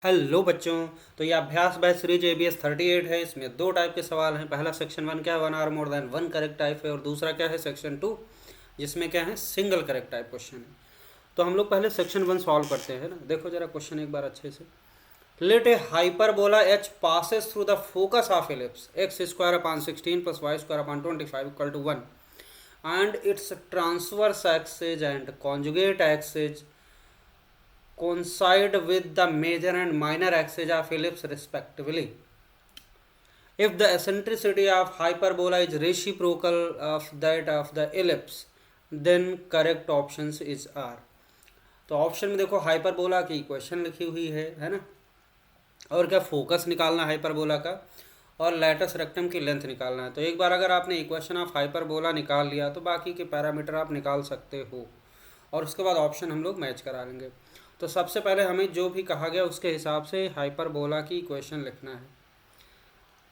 Hello बच्चों। तो ये अभ्यास बाय सीरीज ABS 38 है। इसमें दो टाइप के सवाल हैं। पहला सेक्शन 1 क्या है, 1 or more than 1 correct type है, और दूसरा क्या है सेक्शन 2 जिसमें क्या है सिंगल करेक्ट टाइप क्वेश्चन है। तो हम लोग पहले सेक्शन 1 सॉल्व करते हैं ना। देखो जरा क्वेश्चन एक बार अच्छे से। Late A hyperbola H passes through the focus of ellipse x square upon 16 plus y square upon 25 equal to 1 and its transverse axis and conjugate axis coincide with the major and minor axis of ellipse respectively. If the eccentricity of hyperbola is reciprocal of that of the ellipse, then correct options is R. तो option में देखो hyperbola की equation लिखी हुई है ना, और क्या फोकस निकालना हाइपरबोला का, और लैटस रेक्टम की लेंथ निकालना है। तो एक बार अगर आपने इक्वेशन ऑफ हाइपरबोला निकाल लिया तो बाकी के पैरामीटर आप निकाल सकते हो, और उसके बाद ऑप्शन हम लोग मैच करा लेंगे। तो सबसे पहले हमें जो भी कहा गया उसके हिसाब से हाइपरबोला की इक्वेशन लिखना है।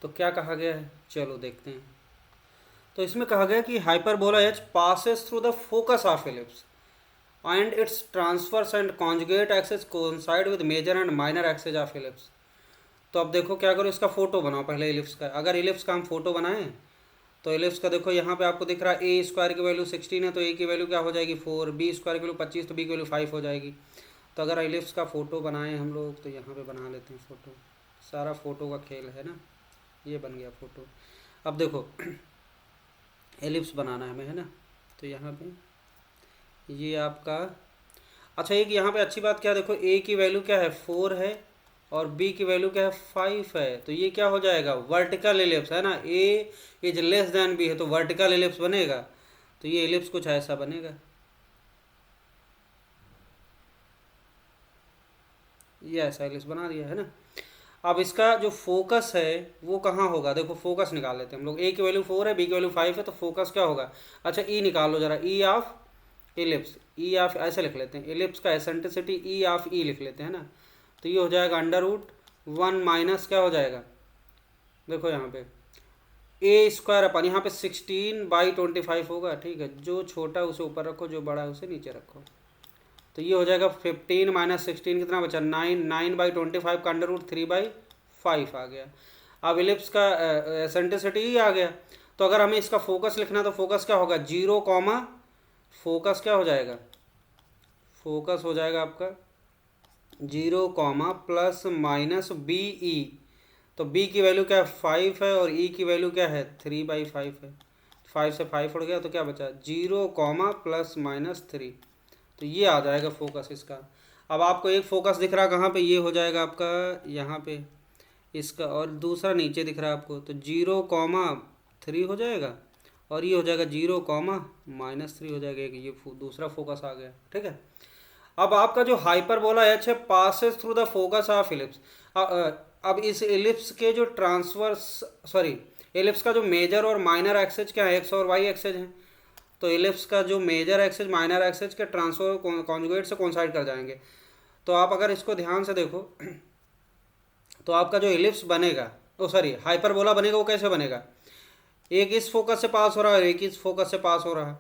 तो क्या कहा गया है, चलो देखते हैं। तो इसमें कहा गया कि hyperbola H passes through the focus of ellipse and its transverse and conjugate axis coincide with major and minor axis of ellipse। तो अब देखो क्या करो, इसका फोटो बनाओ पहले इलिप्स का। अगर इलिप्स का हम फोटो बनाएं तो इलिप्स का देखो यहाँ पे आपको दिख रहा है ए स्क्वायर की वैल्यू 16 है, तो ए की वैल्यू क्या हो जाएगी 4, बी स्क्वायर की वैल्यू 25, तो बी की वैल्यू 5 हो जाएगी। तो अगर इलिप्स का फ़ोटो बनाएं हम लोग तो यहाँ पे बना लेते हैं फ़ोटो। सारा फ़ोटो का खेल है ना, ये बन गया फ़ोटो। अब देखो एलिप्स बनाना है हमें, है ना। तो यहाँ पे ये आपका, अच्छा एक यहाँ पे अच्छी बात क्या, देखो ए की वैल्यू क्या है 4 है और बी की वैल्यू क्या है 5 है, तो ये क्या हो जाएगा वर्टिकल एलिप्स है ना। ए इज लेस देन बी है तो वर्टिकल एलिप्स बनेगा। तो ये एलिप्स कुछ ऐसा बनेगा, ये ऐसा एलिप्स बना दिया है ना। अब इसका जो फोकस है वो कहाँ होगा, देखो फोकस निकाल लेते हैं हम लोग। ए की वैल्यू 4 है, बी की वैल्यू 5 है, तो फोकस क्या होगा। अच्छा ई निकाल लो जरा, ई ऑफ इलिप्स, ई ऑफ ऐसे लिख लेते हैं, इलिप्स का एसेंट्रिसिटी ई ऑफ ई लिख लेते हैं ना। तो ये हो जाएगा √1 माइनस क्या हो जाएगा, देखो यहाँ पे ए स्क्वायर अपन, यहाँ पे 16/25 होगा, ठीक है। जो छोटा उसे ऊपर रखो, जो बड़ा है उसे नीचे रखो। तो ये हो जाएगा 15 माइनस 16 कितना बचा 9, 9/25 का √3/5 आ गया। अब इलिप्स का एसेंट्रिसिटी ही आ गया। तो अगर हमें इसका फोकस लिखना तो फोकस क्या होगा 0, फोकस क्या हो जाएगा, फोकस हो जाएगा आपका 0, प्लस माइनस बी ई। तो बी की वैल्यू क्या है 5 है और ई की वैल्यू क्या है 3/5 है। 5 से 5 उड़ गया तो क्या बचा 0, प्लस माइनस 3। तो ये आ जाएगा फोकस इसका। अब आपको एक फोकस दिख रहा है कहाँ पे, ये हो जाएगा आपका यहाँ पे इसका, और दूसरा नीचे दिख रहा है आपको, तो 0, 3 हो जाएगा, और ये हो जाएगा 0, -3 हो जाएगा। ये दूसरा फोकस आ गया, ठीक है। अब आपका जो हाइपरबोला H है passes through the focus of ellipse. अब इस इलिप्स के जो ट्रांसवर्स, सॉरी इलिप्स का जो मेजर और माइनर एक्सेस क्या है, एक्स और वाई एक्सेस हैं। तो इलिप्स का जो मेजर एक्सेस माइनर एक्सेस के ट्रांसफर कॉन्जुगेट से कोइंसाइड कर जाएंगे। तो आप अगर इसको ध्यान से देखो तो आपका जो इलिप्स बनेगा, ओ सॉरी हाइपरबोला बनेगा, वो कैसे बनेगा, एक इस फोकस से पास हो रहा है और एक इस फोकस से पास हो रहा है।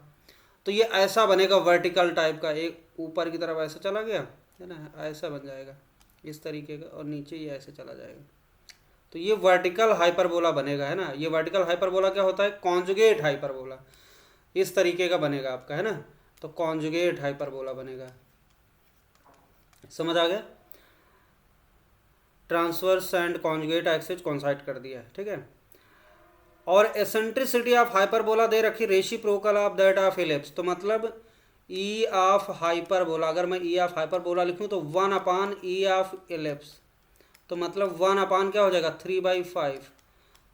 तो ये ऐसा बनेगा वर्टिकल टाइप का, एक ऊपर की तरफ ऐसे चला गया है ना, ऐसा बन जाएगा इस तरीके का, और नीचे ये ऐसे चला जाएगा। तो ये वर्टिकल हाइपरबोला बनेगा, है ना। ये वर्टिकल हाइपरबोला क्या होता है, कॉन्जुगेट हाइपरबोला इस तरीके का बनेगा आपका, है ना। तो कॉन्जुगेट हाइपरबोला बनेगा, समझ आ गया। ट्रांसवर्स एंड कॉन्जुगेट एक्सिस कॉन्साइड कर दिया है, ठीक है। और एसेंट्रिसिटी ऑफ हाइपरबोला दे रखी reciprocal of that of ellipse. तो मतलब ई ऑफ हाइपरबोला, अगर मैं ई ऑफ हाइपरबोला लिखूं तो 1/e ऑफ इलिप्स, तो मतलब 1/ क्या हो जाएगा 3/5।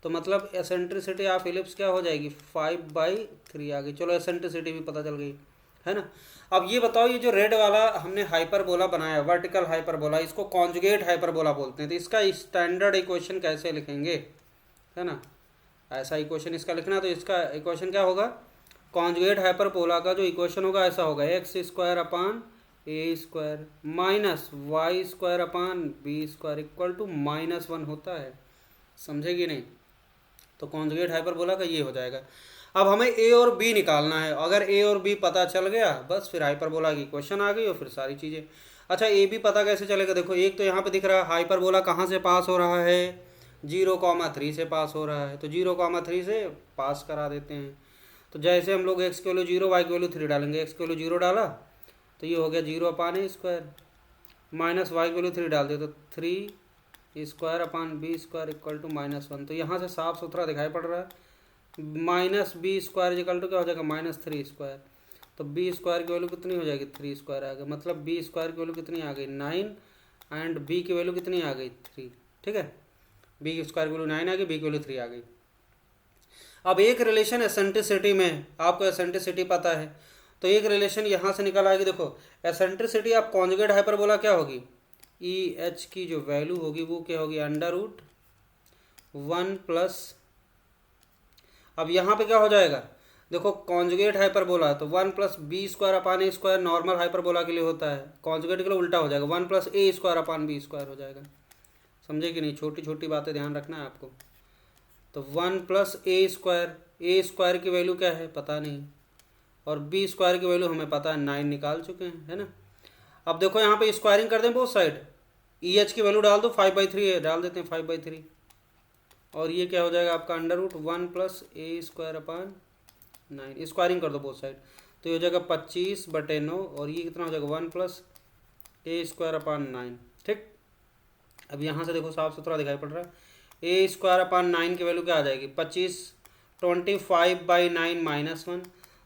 तो मतलब एसेंट्रिसिटी ऑफ इलिप्स क्या हो जाएगी 5/3 आ गई। चलो एसेंट्रिसिटी भी पता चल गई, है ना। अब ये बताओ, ये जो रेड वाला हमने हाइपरबोला बनाया वर्टिकल हाइपरबोला, इसको कॉन्जुगेट हाइपरबोला बोलते हैं। तो इसका स्टैंडर्ड इक्वेशन कैसे लिखेंगे, है ना। ऐसा इक्वेशन इसका लिखना, तो इसका इक्वेशन क्या होगा, कॉन्जुगेट हाइपरबोला का जो इक्वेशन होगा ऐसा होगा x² minus y² equal to -1 होता है, समझे कि नहीं। तो कॉन्जुगेट हाइपरबोला का ये हो जाएगा। अब हमें ए और बी निकालना है। अगर ए और बी पता चल गया बस फिर हाइपरबोला की इक्वेशन आ गई और फिर सारी चीज़ें। अच्छा ए भी पता कैसे चलेगा, देखो एक तो यहाँ पे दिख रहा है हाइपरबोला कहाँ से पास हो रहा है, 0,3 से पास हो रहा है, तो 0,3 से पास करा देते हैं। तो जैसे हम लोग एक्स की वैल्यू 0 वाई की वैल्यू 3 डालेंगे, एक्स की वैल्यू 0 डाला तो ये हो गया 0/a² माइनस वाई की वैल्यू 3 डाल दे तो 3² इक्वल टू -1। तो यहाँ से साफ सुथरा दिखाई पड़ रहा है, -b² इक्वल टू क्या हो जाएगा -3²। तो b² की वैल्यू कितनी हो जाएगी 3² आ गई, मतलब b² की वैल्यू कितनी आ गई 9 एंड b की वैल्यू कितनी आ गई 3। ठीक है, b² की वैल्यू 9 आ गई, b की वैल्यू 3 आ गई। अब एक रिलेशन एसेंट्रिसिटी में, आपको एसेंट्रिसिटी पता है तो एक रिलेशन यहाँ से निकल आएगी। देखो एसेंट्रिसिटी आप कॉन्जुगेट हाइपरबोला क्या होगी, ई एच की जो वैल्यू होगी वो क्या होगी √1 प्लस, अब यहाँ पे क्या हो जाएगा, देखो कॉन्जुगेट हाइपरबोला है तो 1 प्लस b² नॉर्मल हाइपरबोला के लिए होता है, कॉन्जुगेट के लिए उल्टा हो जाएगा 1 प्लस a² हो जाएगा। समझे कि नहीं, छोटी छोटी बातें ध्यान रखना है आपको। तो 1 प्लस a² की वैल्यू क्या है पता नहीं, और b² की वैल्यू हमें पता है 9 निकाल चुके हैं, है ना। अब देखो यहाँ पे स्क्वायरिंग कर दें बोथ साइड, ई एच की वैल्यू डाल दो 5/3 है, डाल देते हैं 5/3, और ये क्या हो जाएगा आपका √1 प्लस a²/9, स्क्वायरिंग कर दो बोथ साइड तो ये हो जाएगा 25/9, और ये कितना हो जाएगा 1 प्लस a²/9। ठीक, अब यहाँ से देखो साफ सुथरा दिखाई पड़ रहा है, a²/9 की वैल्यू क्या आ जाएगी 25, 25/9 -1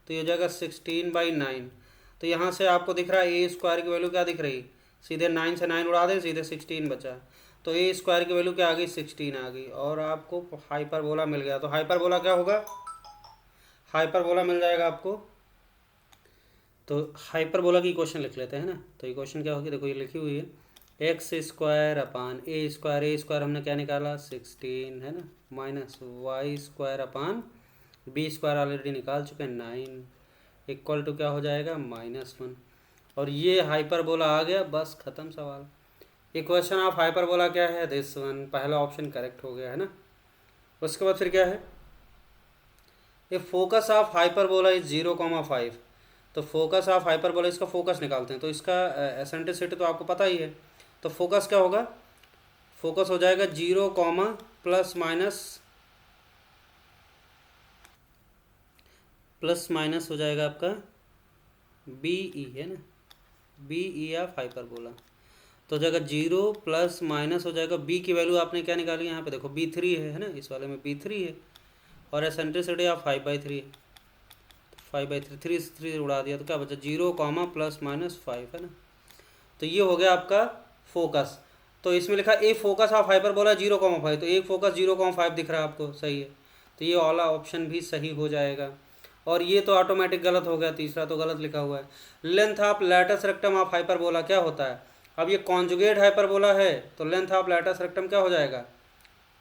तो ये हो जाएगा 16/9। तो यहाँ से आपको दिख रहा है a² की वैल्यू क्या दिख रही, सीधे 9 से 9 उड़ा दें, सीधे 16 बचा, तो a² की वैल्यू क्या आ गई 16 आ गई, और आपको हाइपरबोला मिल गया। तो हाइपरबोला क्या होगा, हाइपरबोला मिल जाएगा आपको। तो हाइपरबोला की इक्वेशन लिख लेते हैं ना, तो इक्वेशन क्या होगी, देखो ये लिखी हुई है x² हमने क्या निकाला 16 है ना, माइनस y² ऑलरेडी निकाल चुके हैं 9 इक्वल टू क्या हो जाएगा -1, और ये हाइपरबोला आ गया, बस खत्म सवाल। इक्वेशन ऑफ हाइपरबोला क्या है दिस वन, पहला ऑप्शन करेक्ट हो गया है ना। उसके बाद फिर क्या है, ये फोकस ऑफ हाइपरबोला इज 0,5, तो फोकस ऑफ हाइपरबोला इसका फोकस निकालते हैं, तो इसका एसेंट्रिसिटी तो आपको पता ही है, तो फोकस क्या होगा, फोकस हो जाएगा 0, प्लस माइनस हो जाएगा आपका BE है ना, BE ऑफ हाइपरबोला, तो हो जाएगा 0 प्लस माइनस हो जाएगा, b की वैल्यू आपने क्या निकाली यहाँ पे देखो b3 है ना, इस वाले में b3 है, और एसेंट्रिसिटी ऑफ 5/3 है, 5/3 3 से 3 उड़ा दिया तो क्या बचा 0, ±5 है ना। तो ये हो गया आपका फोकस। तो इसमें लिखा ए फोकस ऑफ हाइपरबोला 0,5, तो एक फोकस 0,5 दिख रहा है आपको, सही है, तो ये वाला ऑप्शन भी सही हो जाएगा। और ये तो ऑटोमेटिक गलत हो गया, तीसरा तो गलत लिखा हुआ है। Length of latus rectum of hyperbola क्या होता है, अब ये कॉन्जुगेट हाइपरबोला है तो लेंथ ऑफ लैटस रेक्टम क्या हो जाएगा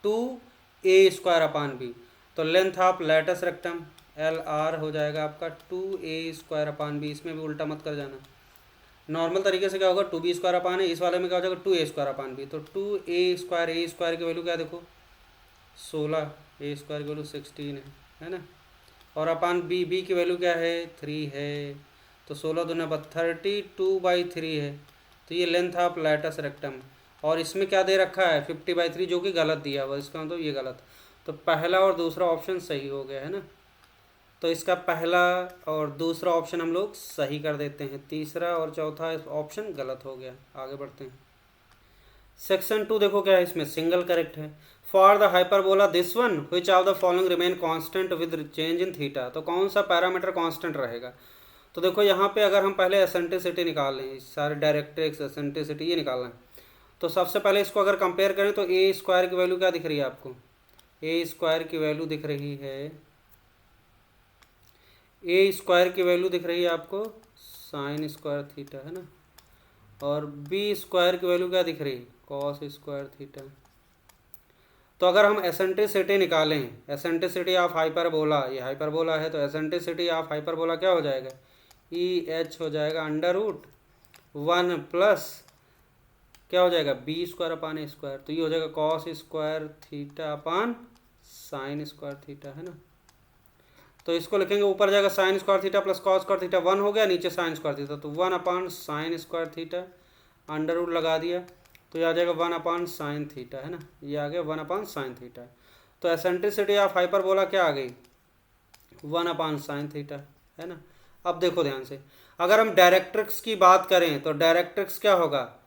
2a²/b, तो length of latus rectum LR हो जाएगा आपका 2a²/b, इसमें भी उल्टा मत कर जाना, नॉर्मल तरीके से क्या होगा 2b²/a, इस वाले में क्या हो जाएगा 2a²/b, तो 2a² की वैल्यू क्या देखो 16, a² की वैल्यू 16 है ना, और अपान b की वैल्यू क्या है 3 है, तो 16 दूना 32/3 है, तो ये लेंथ ऑफ लैटस रेक्टम, और इसमें क्या दे रखा है 50/3 जो कि गलत दिया हुआ, इसका मतलब ये गलत, तो पहला और दूसरा ऑप्शन सही हो गया है ना। तो इसका पहला और दूसरा ऑप्शन हम लोग सही कर देते हैं, तीसरा और चौथा ऑप्शन गलत हो गया। आगे बढ़ते हैं, सेक्शन 2 देखो क्या है, इसमें सिंगल करेक्ट है। For the hyperbola this one which of the following remain constant with change in theta, तो कौन सा पैरामीटर कांस्टेंट रहेगा। तो देखो यहाँ पे अगर हम पहले एसेंट्रिसिटी निकाल लें, सारे डायरेक्ट्रिक्स एसेंट्रिसिटी ये निकालना है, तो सबसे पहले इसको अगर कंपेयर करें तो a² की वैल्यू क्या दिख रही है आपको, a² की वैल्यू दिख रही है, a² की वैल्यू दिख रही है आपको sin² थीटा है ना, और b² की वैल्यू क्या दिख रही है cos² थीटा। तो अगर हम एसेंट्रिसिटी निकालें, एसेंट्रिसिटी ऑफ हाइपरबोला, ये हाइपरबोला है तो एसेंट्रिसिटी ऑफ हाइपरबोला क्या हो जाएगा EH हो जाएगा √1 प्लस क्या हो जाएगा b²/a², तो ये हो जाएगा cos² theta upon sin² theta है ना। तो इसको लिखेंगे, ऊपर जाएगा sin² theta plus cos² theta, 1 हो गया, नीचे sin² थीटा, तो 1 अपान sin² थीटा अंडर रूट लगा दिया तो ये आ जाएगा 1/sin थीटा, है ना, ये आ गया 1/sin थीटा। तो एसेंट्रिसिटी ऑफ हाइपरबोला क्या आ गई, 1/sin थीटा, है ना। अब देखो ध्यान से, अगर हम डायरेक्ट्रिक्स की बात करें तो डायरेक्ट्रिक्स क्या होगा,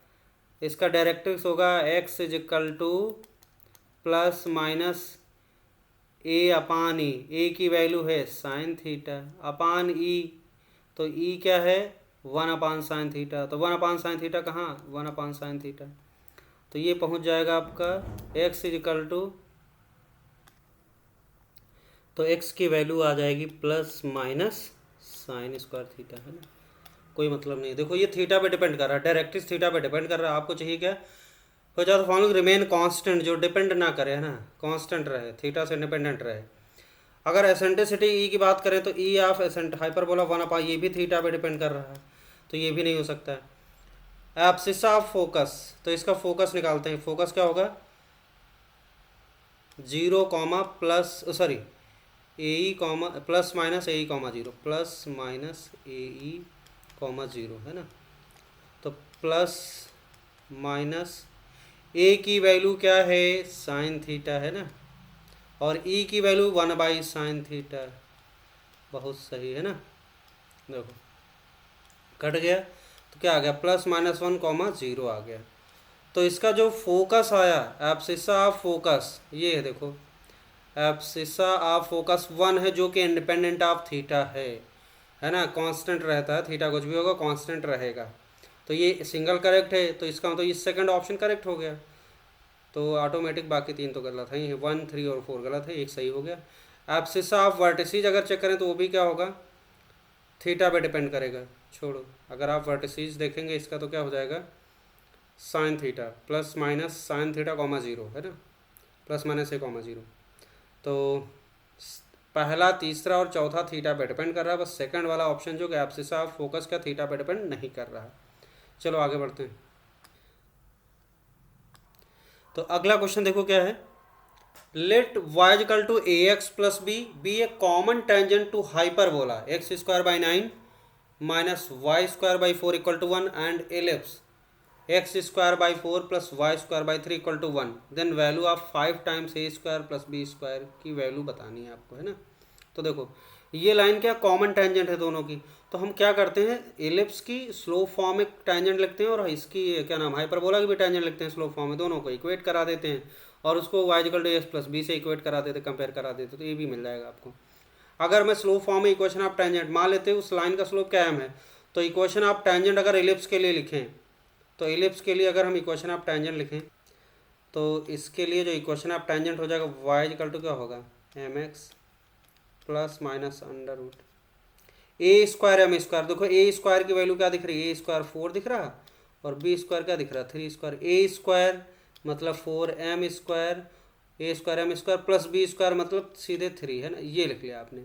इसका डायरेक्ट्रिक्स होगा x = प्लस माइनस ए की वैल्यू है साइन थीटा अपान ई, तो ई क्या है 1/sin थीटा, तो 1/sin थीटा कहाँ 1/sin थीटा, तो ये पहुंच जाएगा आपका x = तो x की वैल्यू आ जाएगी plus minus sine square theta, है ना, कोई मतलब नहीं। देखो ये थीटा पे डिपेंड कर रहा है, डायरेक्ट्रिक्स थीटा पे डिपेंड कर रहा है। आपको चाहिए क्या, हो जाए तो फॉलोइंग रिमेन कांस्टेंट, जो डिपेंड ना करे, है ना, कांस्टेंट रहे, थीटा से इंडिपेंडेंट रहे। अगर एसेंट्रिसिटी ई की बात करें तो ई ऑफ एसेंट हाइपरबोला 1/, ये भी थीटा पे डिपेंड कर रहा है, तो ये भी नहीं हो सकता है। एब्सिसा ऑफ फोकस, तो इसका फोकस निकालते हैं। फोकस क्या होगा 0, प्लस सॉरी ए ई कॉमा प्लस माइनस ए ई कॉमा 0, प्लस माइनस ए ई कॉमा 0, है ना। तो प्लस माइनस ए की वैल्यू क्या है साइन थीटा, है ना, और ई की वैल्यू 1/sin थीटा, बहुत सही, है ना। देखो कट गया तो क्या आ गया प्लस माइनस 1,0 आ गया। तो इसका जो फोकस आया एब्सिसा ऑफ फोकस, ये है देखो, एब्सिसा ऑफ फोकस 1 है जो कि इंडिपेंडेंट ऑफ थीटा है ना, कांस्टेंट रहता है, थीटा कुछ भी होगा कांस्टेंट रहेगा। तो ये सिंगल करेक्ट है, तो इसका मतलब ये सेकंड ऑप्शन करेक्ट हो गया, तो ऑटोमेटिक बाकी 3 तो गलत है, 1, 3 और 4 गलत है, एक सही हो गया। एब्सिसा ऑफ वर्टिसीज अगर चेक करें तो वो भी क्या होगा थीटा पे डिपेंड करेगा, छोड़ो। अगर आप वर्टिसीज देखेंगे इसका तो क्या हो जाएगा sine theta plus minus sine theta comma 0, है ना, प्लस माइनस A,0। तो पहला, तीसरा और चौथा थीटा पे डिपेंड कर रहा है, बस सेकंड वाला ऑप्शन जो कि एब्सिसा ऑफ फोकस का थीटा पे डिपेंड नहीं कर रहा है। चलो आगे बढ़ते हैं। तो अगला क्वेश्चन देखो क्या है, let y = ax plus b a common tangent to hyperbola x²/9 minus y²/4 = 1 and ellipse x²/4 plus y²/3 = 1, then value of 5 times a² plus b² की वैल्यू बतानी है आपको, है ना। तो देखो ये लाइन क्या कॉमन टेंजेंट है दोनों की, तो हम क्या करते हैं एलिप्स की स्लो फॉर्म में टेंजेंट लिखते हैं और इसकी क्या नाम हाइपरबोला की भी टेंजेंट लिखते हैं स्लो फॉर्म में, दोनों को इक्वेट करा देते हैं और उसको y = ax प्लस बी से इक्वेट करा देते, कंपेयर करा देते, तो ये भी मिल जाएगा आपको। अगर मैं स्लो फॉर्म में इक्वेशन ऑफ टेंजेंट मान लेते हैं उस लाइन का स्लोप क्या है, तो इक्वेशन ऑफ टेंजेंट अगर एलिप्स के लिए लिखें, तो एलिप्स के लिए अगर हम इक्वेशन ऑफ टेंजेंट लिखें तो इसके लिए जो इक्वेशन ऑफ टेंजेंट हो जाएगा y = क्या होगा mx plus minus under root a² m²। देखो a² की वैल्यू क्या दिख रही है, a² 4 दिख रहा और b² क्या दिख रहा 3²। a² मतलब 4m² a² m² plus b² मतलब सीधे 3, है ना, ये लिख लिया आपने।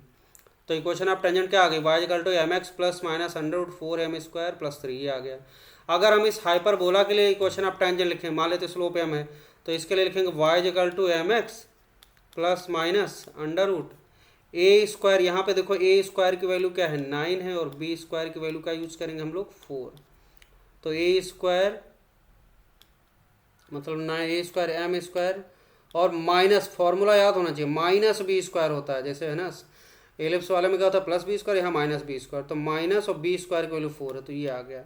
तो इक्वेशन ऑफ टेंजेंट क्या आ गई y = mx plus minus under root 4m² प्लस 3, ये आ गया। अगर हम इस हाइपरबोला के लिए इक्वेशन ऑफ टेंजेंट लिखें, मान लेते स्लोप m है, तो इसके लिए लिखेंगे y = mx plus minus under root a², यहाँ पे देखो a² की वैल्यू क्या है 9 है और b² की वैल्यू का यूज करेंगे हम लोग 4, तो a² मतलब 9 a² m² और माइनस फॉर्मूला याद होना चाहिए माइनस b² होता है, जैसे है ना एलिप्स वाले में क्या होता है प्लस b², यहाँ माइनस b², तो माइनस और b² की वैल्यू 4 है, तो ये आ गया।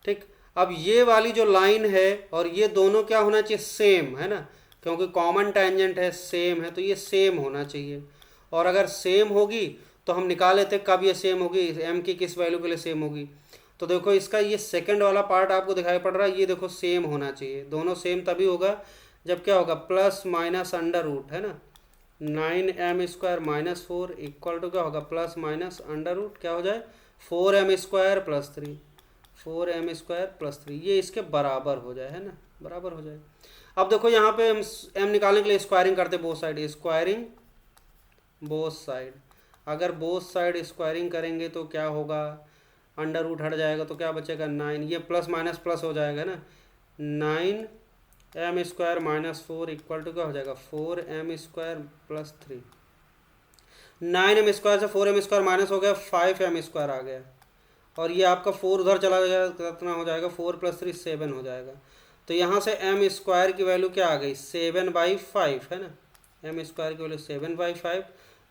ठीक, अब ये वाली जो लाइन है और ये दोनों क्या होना चाहिए सेम, है ना, क्योंकि कॉमन टेंजेंट है सेम है, तो ये सेम होना चाहिए। और अगर सेम होगी तो हम निकाल लेते कब ये सेम होगी, m की किस वैल्यू के लिए सेम होगी। तो देखो इसका ये सेकंड वाला पार्ट आपको दिखाई पड़ रहा है, ये देखो सेम होना चाहिए, दोनों सेम तभी होगा जब क्या होगा प्लस माइनस अंडर रूट, है ना, 9m² माइनस 4 इक्वल टू क्या होगा प्लस माइनस अंडर रूट क्या हो जाए 4m² प्लस 3, 4m² प्लस 3, ये इसके बराबर हो जाए, है ना, बराबर हो जाए। अब देखो यहाँ पे हम m निकालने के लिए स्क्वायरिंग करते both side, squaring both side. अगर बोथ साइड स्क्वायरिंग करेंगे तो क्या होगा अंडर रूट हट जाएगा तो क्या बचेगा 9, ये प्लस माइनस प्लस हो जाएगा ना, 9m² माइनस 4 इक्वल टू क्या हो जाएगा 4m² प्लस 3। 9m² से 4m² माइनस हो गया 5m² आ गया, और ये आपका 4 उधर चला जाएगा, कितना हो जाएगा, 4 + 3 7 हो जाएगा। तो यहाँ से एम स्क्वायर की वैल्यू क्या आ गई, 7/5 है ना, एम स्क्वायर की वैल्यू 7/5।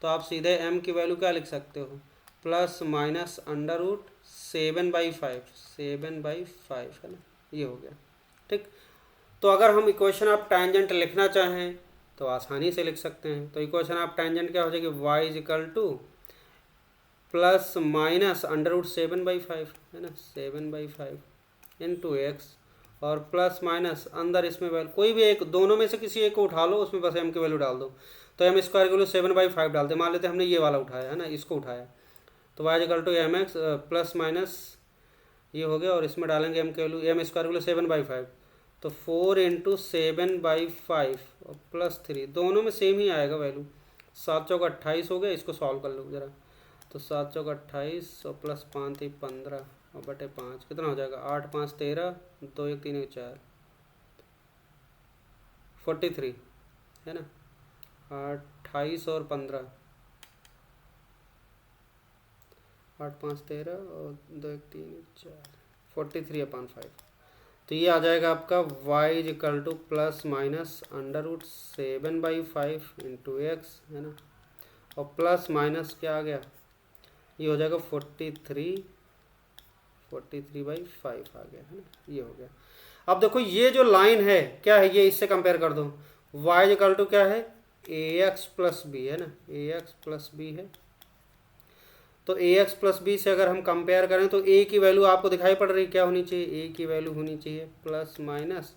तो आप सीधे एम की वैल्यू क्या लिख सकते हो, ±√7/5, 7/5 है ना, ये हो गया। ठीक, तो अगर हम इक्वेशन ऑफ टेंजेंट लिखना चाहें तो आसानी से लिख सकते हैं। तो इक्वेशन ऑफ टेंजेंट क्या हो जाएगी, y = ±√7/5 है ना, 7/5 इंटू एक्स, और प्लस माइनस अंदर इसमें वैल्यू कोई भी एक, दोनों में से किसी एक को उठा लो, उसमें बस एम की वैल्यू डाल दो। तो एम स्क्वायर की वैल्यू 7/5 डालते, मान लेते हमने ये वाला उठाया है ना, इसको उठाया, तो y = mx प्लस माइनस ये हो गया, और इसमें डालेंगे एम की वैल्यू, एम स्क्वायर की वैल्यू 7/5, तो 4 × 7/5 और +3, दोनों में सेम ही आएगा वैल्यू। 7 चौक 28 हो गया, इसको सॉल्व कर लो ज़रा। तो 7 चौक 28 और प्लस 5 × 15 और बटे 5 कितना हो जाएगा, 8 × 5 = 13, 2 × 1 = 3 × 4 43 है ना, 28 और 15, 8 × 5 = 13 और 2 × 1 = 3 × 4 43/5। तो ये आ जाएगा आपका y = ±√7/5 इंटू एक्स है ना, और प्लस माइनस क्या आ गया, ये हो जाएगा 43/5 आ गया है ना, ये हो गया। अब देखो ये जो लाइन है क्या है, ये इससे कंपेयर कर दो, y = क्या है, ax + b है ना, ax + b है। तो ax + b से अगर हम कंपेयर करें तो a की वैल्यू आपको दिखाई पड़ रही क्या होनी चाहिए, a की वैल्यू होनी चाहिए प्लस माइनस,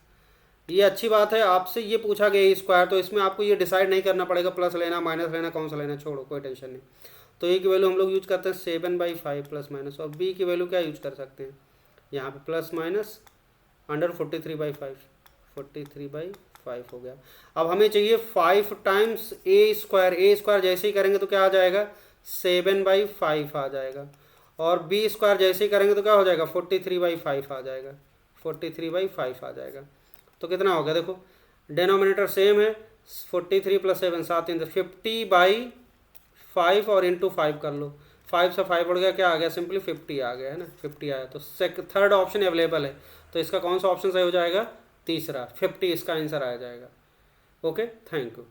ये अच्छी बात है, आपसे ये पूछा गया a स्क्वायर, तो इसमें आपको ये डिसाइड नहीं करना पड़ेगा प्लस लेना माइनस लेना, कौन सा लेना, छोड़ो कोई टेंशन नहीं। तो a की वैल्यू हम लोग यूज करते हैं 7/5 प्लस माइनस, और b की वैल्यू क्या यूज कर सकते हैं यहाँ पे, प्लस माइनस अंडर 43/5, 43/5 हो गया। अब हमें चाहिए 5 टाइम्स a स्क्वायर जैसे ही करेंगे तो क्या आ जाएगा, 7/5 आ जाएगा, और b स्क्वायर जैसे ही करेंगे तो क्या हो जाएगा, 43/5 आ जाएगा, 43/5 आ जाएगा। तो कितना हो गया, देखो डेनोमिनेटर सेम है, 43 + 7 7 × 50/5 और इंटू 5 कर लो, 5 से 5 बढ़ गया, क्या आ गया, सिंपली 50 आ गया है ना, 50 आया। तो थर्ड ऑप्शन अवेलेबल है, तो इसका कौन सा ऑप्शन सही हो जाएगा, तीसरा, 50 इसका आंसर आ जाएगा। Okay, thank you.